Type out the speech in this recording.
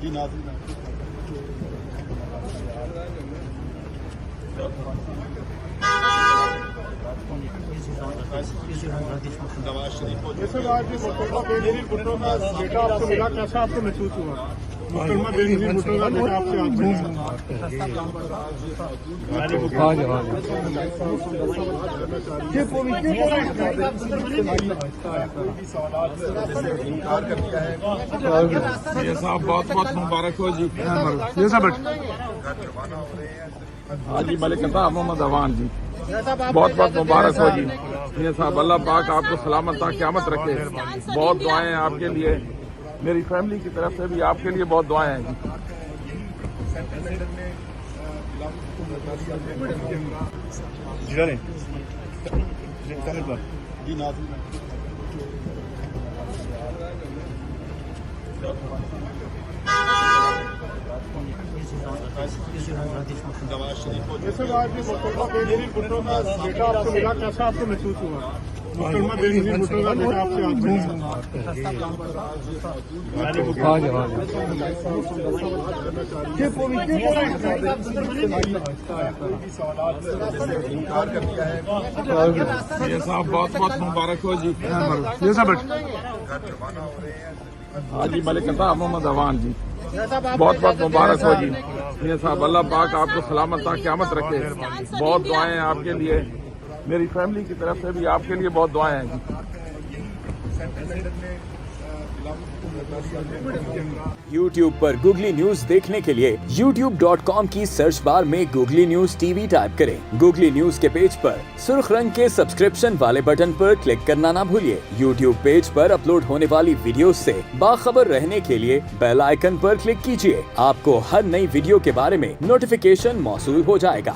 جی ناظرین نواز شریف جیسے آج یہ محترمہ بے نظیر بھٹو کا بیٹا آپ کو ملا، کیسا آپ کو محسوس ہوا؟ محترمہ بے نظیر بھٹو کا بیٹا آپ سے آج یہ صاحب بہت بہت مبارک ہو جی. حاجی ملک صاحب محمد عوان جی بہت بہت مبارک ہو جی. یہ صاحب اللہ پاک آپ کو سلامت تا قیامت رکھے. بہت دعائیں ہیں آپ کے لیے، میری فیملی کی طرف سے بھی آپ کے لیے بہت دعائیں ہیں جی. جی ناظرین نواز شریف جیسے آج یہ محترمہ بے نظیر بھٹو کا بیٹا آپ کو ملا، کیسا آپ کو محسوس ہوا؟ محترمہ بے نظیر بھٹو کا بیٹا آپ سے یہ صاحب بہت بہت مبارک ہو جی. حاجی ملک صاحب محمد عوان جی بہت بہت مبارک ہو جی. یہ صاحب اللہ پاک آپ کو سلامت تا قیامت رکھے. بہت دعائیں ہیں آپ کے لیے، میری فیملی کی طرف سے بھی آپ کے لیے بہت دعائیں ہیں YouTube پر گوگلی نیوز دیکھنے کے لیے youtube.com کی سرچ بار میں googly news T V type کریں. گوگلی نیوز کے پیج پر سرخ رنگ کے سبسکرپشن والے بٹن پر کلک کرنا نہ بھولیے. YouTube پیج پر اپلوڈ ہونے والی ویڈیوز سے باخبر رہنے کے لیے بیل آئیکن پر کلک کیجیے. آپ کو ہر نئی ویڈیو کے بارے میں نوٹیفیکیشن موصول ہو جائے گا.